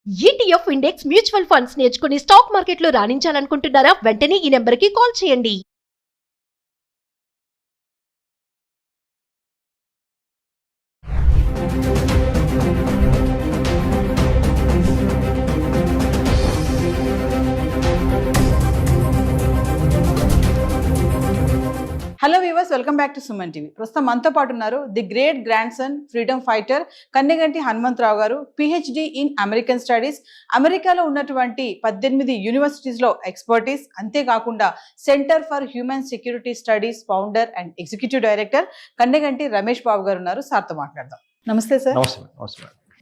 ETF index mutual funds నేర్చుకుని stock మార్కెట్లో రాణించాలనుకుంటున్నారా? వెంటనే ఈ నెంబర్కి కాల్ చేయండి. Hello viewers, welcome back to Suman TV. ప్రస్తుతం మనతో పాటు ఉన్నారు the great grandson freedom fighter Kanneganti Hanumantharao గారు, పిహెచ్డి ఇన్ అమెరికన్ స్టడీస్. అమెరికాలో ఉన్నటువంటి 18 యూనివర్సిటీస్లో ఎక్స్పర్టీస్, అంతేకాకుండా center for human security studies founder and executive director Kanneganti Ramesh Babu గారు ఉన్నారు. సార్తో మాట్లాడదాం. నమస్తే సార్.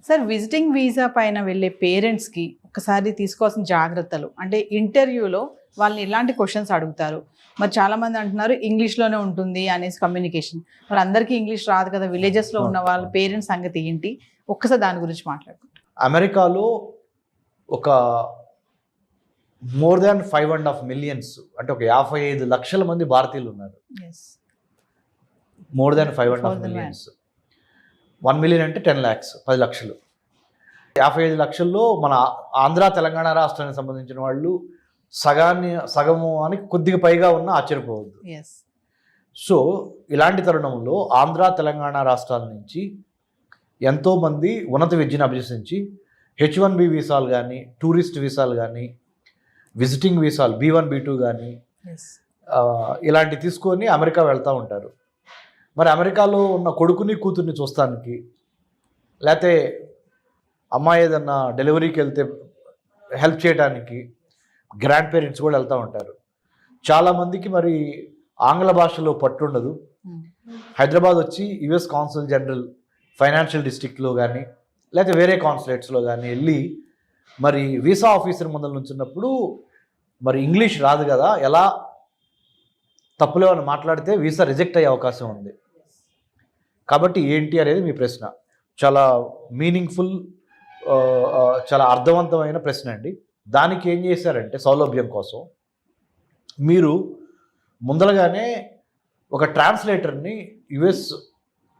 సార్, విజిటింగ్ వీసా పైన వెళ్ళే పేరెంట్స్కి ఒకసారి తీసుకోవాల్సిన జాగ్రత్తలు అంటే, ఇంటర్వ్యూలో వాళ్ళని ఎలాంటి క్వశ్చన్స్ అడుగుతారు? మరి చాలామంది అంటున్నారు ఇంగ్లీష్లోనే ఉంటుంది అనేసి కమ్యూనికేషన్. మరి అందరికీ ఇంగ్లీష్ రాదు కదా, విలేజెస్లో ఉన్న వాళ్ళ పేరెంట్స్ సంగతి ఏంటి? ఒక్కసారి దాని గురించి మాట్లాడుకుంటాం. అమెరికాలో ఒక మోర్ దాన్ 5.5 మిలియన్స్ అంటే ఒక 55 లక్షల మంది భారతీయులు ఉన్నారు. More than 5.5 millions. 1 మిలియన్ అంటే 10 lakhs, 10 లక్షలు. 55 లక్షల్లో మన ఆంధ్ర తెలంగాణ రాష్ట్రానికి సంబంధించిన వాళ్ళు సగము అని కొద్దిగా పైగా ఉన్న ఆశ్చర్యపోవద్దు. సో ఇలాంటి తరుణంలో ఆంధ్ర తెలంగాణ రాష్ట్రాల నుంచి ఎంతోమంది ఉన్నత విద్యను అభ్యసించి H1B వీసాలు కానీ, టూరిస్ట్ వీసాలు కానీ, విజిటింగ్ వీసాలు B1 B2 కానీ ఇలాంటివి తీసుకొని అమెరికా వెళ్తూ ఉంటారు. మరి అమెరికాలో ఉన్న కొడుకుని కూతుర్ని చూస్తానికి, లేకపోతే అమ్మాయి ఏదన్నా డెలివరీకి వెళ్తే హెల్ప్ చేయడానికి గ్రాండ్ పేరెంట్స్ కూడా వెళ్తూ ఉంటారు. చాలామందికి మరి ఆంగ్ల భాషలో పట్టుండదు. హైదరాబాద్ వచ్చి యుఎస్ కాన్సుల్ జనరల్ ఫైనాన్షియల్ డిస్ట్రిక్ట్లో కానీ లేకపోతే వేరే కాన్సులేట్స్లో కానీ వెళ్ళి మరి వీసా ఆఫీసర్ ముందర నుంచున్నప్పుడు మరి ఇంగ్లీష్ రాదు కదా, ఎలా తప్పులో అని మాట్లాడితే వీసా రిజెక్ట్ అయ్యే అవకాశం ఉంది. కాబట్టి ఏంటి అనేది మీ ప్రశ్న. చాలా మీనింగ్ఫుల్, చాలా అర్థవంతమైన ప్రశ్న అండి. దానికి ఏం చేశారంటే, సౌలభ్యం కోసం మీరు ముందరగానే ఒక ట్రాన్స్లేటర్ని యుఎస్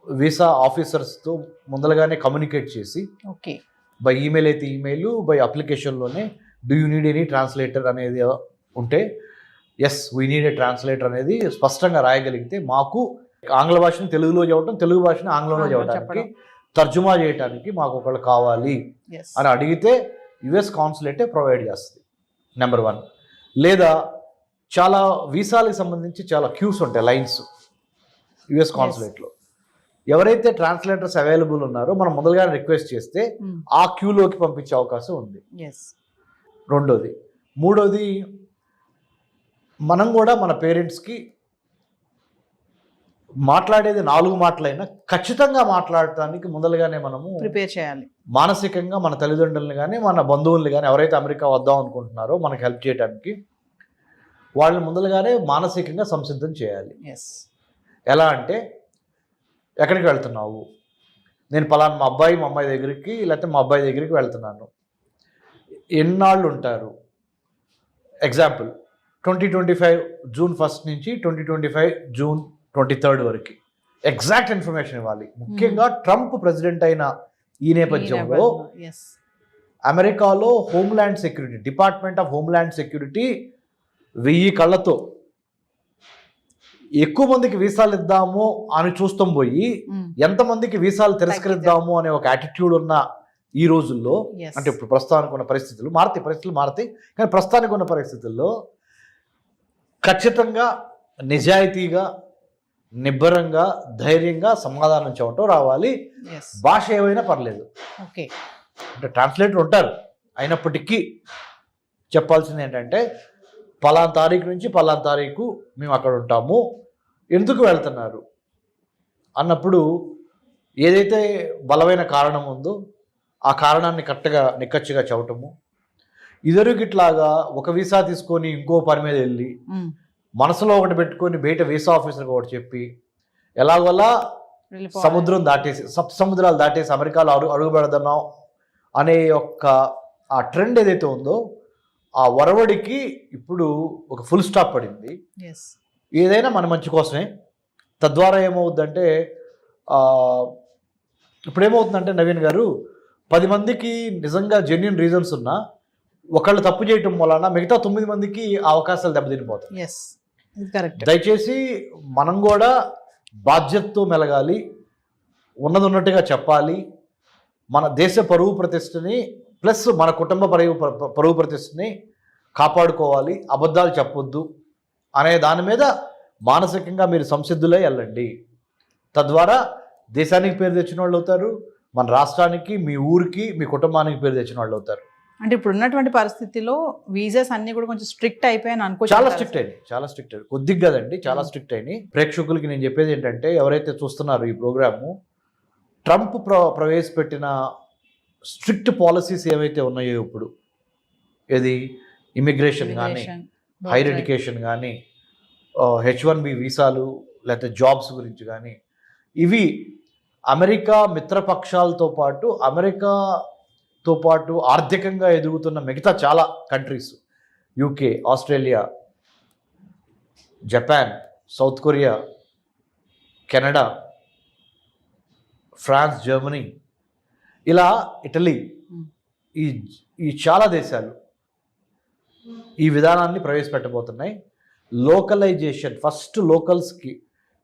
వీసా ఆఫీసర్స్తో ముందరగానే కమ్యూనికేట్ చేసి, ఓకే, బై ఈమెయిల్ అయితే ఈమెయిల్, బై అప్లికేషన్లోనే do you need any translator అనేది ఉంటే yes we need a translator అనేది స్పష్టంగా రాయగలిగితే, మాకు ఆంగ్ల భాషను తెలుగులో చెప్పడం, తెలుగు భాషను ఆంగ్లంలో చెప్పడానికి, తర్జుమా చేయడానికి మాకు ఒకళ్ళు కావాలి అని అడిగితే యుఎస్ కాన్సులేటే ప్రొవైడ్ చేస్తుంది. నెంబర్ 1. లేదా చాలా వీసాలకు సంబంధించి చాలా క్యూస్ ఉంటాయి, లైన్స్ యుఎస్ కాన్సులేట్లో. ఎవరైతే ట్రాన్స్లేటర్స్ అవైలబుల్ ఉన్నారో మనం మొదలుగానే రిక్వెస్ట్ చేస్తే ఆ క్యూలోకి పంపించే అవకాశం ఉంది. రెండోది. మూడోది, మనం కూడా మన పేరెంట్స్కి మాట్లాడేది 4 మాటలైనా ఖచ్చితంగా మాట్లాడటానికి ముందలుగానే మనము ప్రిపేర్ చేయాలి. మానసికంగా మన తల్లిదండ్రులను కానీ మన బంధువుల్ని కానీ ఎవరైతే అమెరికా వద్దాం అనుకుంటున్నారో మనకు హెల్ప్ చేయడానికి వాళ్ళని ముందలుగానే మానసికంగా సంసిద్ధం చేయాలి. ఎలా అంటే, ఎక్కడికి వెళ్తున్నావు? నేను పలానా మా అమ్మాయి దగ్గరికి లేకపోతే మా అబ్బాయి దగ్గరికి వెళ్తున్నాను. ఎన్నాళ్ళు ఉంటారు? ఎగ్జాంపుల్ 2025 జూన్ 1 నుంచి 2025 జూన్ 23 వరకు ఎగ్జాక్ట్ ఇన్ఫర్మేషన్ ఇవ్వాలి. ముఖ్యంగా ట్రంప్ ప్రెసిడెంట్ అయిన ఈ నేపథ్యంలో అమెరికాలో homeland security, department of homeland security 1000 కళ్ళతో ఎక్కువ మందికి వీసాలు ఇద్దాము అని చూస్తాం పోయి ఎంతమందికి వీసాలు తిరస్కరిద్దాము అనే ఒక యాటిట్యూడ్ ఉన్న ఈ రోజుల్లో, అంటే ఇప్పుడు ప్రస్తుతానికి ఉన్న పరిస్థితులు మారతాయి, కానీ ప్రస్తుతానికి ఉన్న పరిస్థితుల్లో ఖచ్చితంగా నిజాయితీగా, నిబ్బరంగా, ధైర్యంగా సమాధానం చెప్పటం రావాలి. భాష ఏమైనా పర్లేదు. ఓకే, అంటే ట్రాన్స్లేటర్ ఉంటారు, అయినప్పటికీ చెప్పాల్సింది ఏంటంటే, పలానా తారీఖు నుంచి పలానా తారీఖు మేము అక్కడ ఉంటాము, ఎందుకు వెళ్తున్నారు అన్నప్పుడు ఏదైతే బలమైన కారణం ఉందో ఆ కారణాన్ని కరెక్ట్గా నిక్కచ్చిగా చెప్పటము. ఇదివరకిట్లాగా ఒక వీసా తీసుకొని ఇంకో పని మీద వెళ్ళి మనసులో ఒకటి పెట్టుకొని బయట వీసా ఆఫీసర్కి ఒకటి చెప్పి ఎలాగోలా సముద్రాలు దాటేసి అమెరికాలో అడుగు పెడదాం అనే ఆ ట్రెండ్ ఏదైతే ఉందో ఆ వరవడికి ఇప్పుడు ఒక ఫుల్ స్టాప్ పడింది. ఏదైనా మన మంచి కోసమే. తద్వారా ఏమవుద్దంటే, ఇప్పుడు ఏమవుతుందంటే నవీన్ గారు, 10 మందికి నిజంగా జెన్యున్ రీజన్స్ ఉన్నా ఒకళ్ళు తప్పు చేయటం వలన మిగతా 9 మందికి ఆ అవకాశాలు దెబ్బతినిపోతాయి. Yes, correct. దయచేసి మనం కూడా బాధ్యతతో మెలగాలి, ఉన్నది ఉన్నట్టుగా చెప్పాలి. మన దేశ పరువు ప్రతిష్టని ప్లస్ మన కుటుంబ పరువు ప్రతిష్టని కాపాడుకోవాలి, అబద్ధాలు చెప్పొద్దు అనే దాని మీద మానసికంగా మీరు సంసిద్ధులై వెళ్ళండి. తద్వారా దేశానికి పేరు తెచ్చిన వాళ్ళు అవుతారు, మన రాష్ట్రానికి, మీ ఊరికి, మీ కుటుంబానికి పేరు తెచ్చిన వాళ్ళు అవుతారు. అంటే ఇప్పుడు ఉన్నటువంటి పరిస్థితిలో వీసాస్ అన్ని కూడా కొంచెం స్ట్రిక్ట్ అయిపోయాయని అనుకో. చాలా స్ట్రిక్ట్ అయింది, చాలా స్ట్రిక్ట్ అయింది, కొద్దిగా కదండి, చాలా స్ట్రిక్ట్ అయినాయి. ప్రేక్షకులకి నేను చెప్పేది ఏంటంటే, ఎవరైతే చూస్తున్నారో ఈ ప్రోగ్రాము, ట్రంప్ ప్రవేశపెట్టిన స్ట్రిక్ట్ పాలసీస్ ఏవైతే ఉన్నాయో ఇప్పుడు, ఏది ఇమిగ్రేషన్ కానీ, హైర్ ఎడ్యుకేషన్ కానీ, H1B వీసాలు, లేకపోతే జాబ్స్ గురించి కానీ, ఇవి అమెరికా మిత్రపక్షాలతో పాటు అమెరికాతో పాటు ఆర్థికంగా ఎదుగుతున్న మిగతా చాలా countries, UK, Australia, Japan, South Korea, Canada, France, Germany, ఇలా ఇటలీ, ఈ చాలా దేశాలు ఈ విధానాన్ని ప్రవేశపెట్టబోతున్నాయి. లోకలైజేషన్, ఫస్ట్ లోకల్స్కి,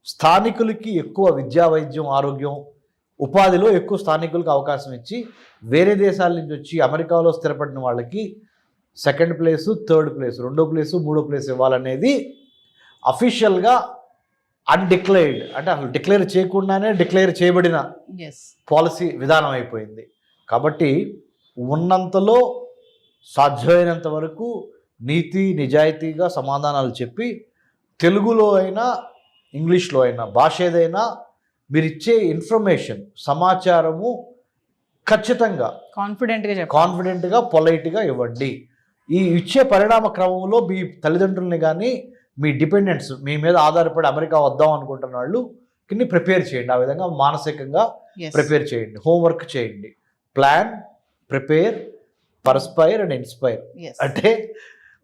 స్థానికులకి ఎక్కువ విద్యా, వైద్యం, ఆరోగ్యం, ఉపాధిలో ఎక్కువ స్థానికులకు అవకాశం ఇచ్చి, వేరే దేశాల నుంచి వచ్చి అమెరికాలో స్థిరపడిన వాళ్ళకి సెకండ్ ప్లేసు, థర్డ్ ప్లేసు, 2వ ప్లేసు, 3వ ప్లేసు ఇవ్వాలనేది అఫీషియల్గా అన్డిక్లేర్డ్, అంటే అసలు డిక్లేర్ చేయకుండానే డిక్లేర్ చేయబడిన పాలసీ విధానం అయిపోయింది. కాబట్టి ఉన్నంతలో సాధ్యమైనంత వరకు నీతి నిజాయితీగా సమాధానాలు చెప్పి, తెలుగులో అయినా ఇంగ్లీష్లో అయినా భాష ఏదైనా మీరు ఇచ్చే ఇన్ఫర్మేషన్, సమాచారము ఖచ్చితంగా కాన్ఫిడెంట్గా పొలైట్గా ఇవ్వండి. ఈ ఇచ్చే పరిణామ క్రమంలో మీ తల్లిదండ్రుల్ని కానీ, మీ డిపెండెంట్స్, మీ మీద ఆధారపడి అమెరికా వద్దాం అనుకుంటున్న వాళ్ళు కింద ప్రిపేర్ చేయండి. ఆ విధంగా మానసికంగా ప్రిపేర్ చేయండి, హోంవర్క్ చేయండి. Plan, prepare, perspire and inspire. అంటే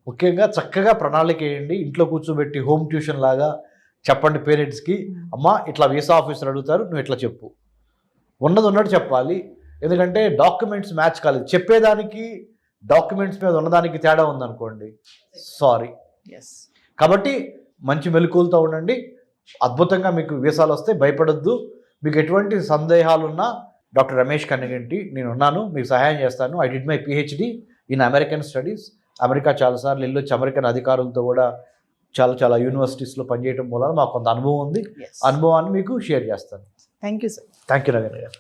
ముఖ్యంగా చక్కగా ప్రణాళిక వేయండి. ఇంట్లో కూర్చోబెట్టి హోమ్ ట్యూషన్ లాగా చెప్పండి పేరెంట్స్కి, అమ్మా ఇట్లా వీసా ఆఫీసర్ అడుగుతారు, నువ్వు ఇట్లా చెప్పు, ఉన్నది ఉన్నట్టు చెప్పాలి. ఎందుకంటే డాక్యుమెంట్స్ మ్యాచ్ కాలేదు, చెప్పేదానికి డాక్యుమెంట్స్ మీద ఉన్నదానికి తేడా ఉందనుకోండి, సారీ. కాబట్టి మంచి మెలకువలతో ఉండండి, అద్భుతంగా మీకు వీసాలు వస్తే భయపడొద్దు. మీకు ఎటువంటి సందేహాలున్నా డాక్టర్ రమేష్ కన్నగంటి నేను ఉన్నాను, మీకు సహాయం చేస్తాను. I did my PhD in American studies. America చాలాసార్లు వెళ్ళొచ్చి అమెరికన్ అధికారులతో కూడా చాలా యూనివర్సిటీస్లో పనిచేయడం వల్ల మాకు కొంత అనుభవం ఉంది. అనుభవాన్ని మీకు షేర్ చేస్తాను. Thank you sir. Thank you Ravindra గారు.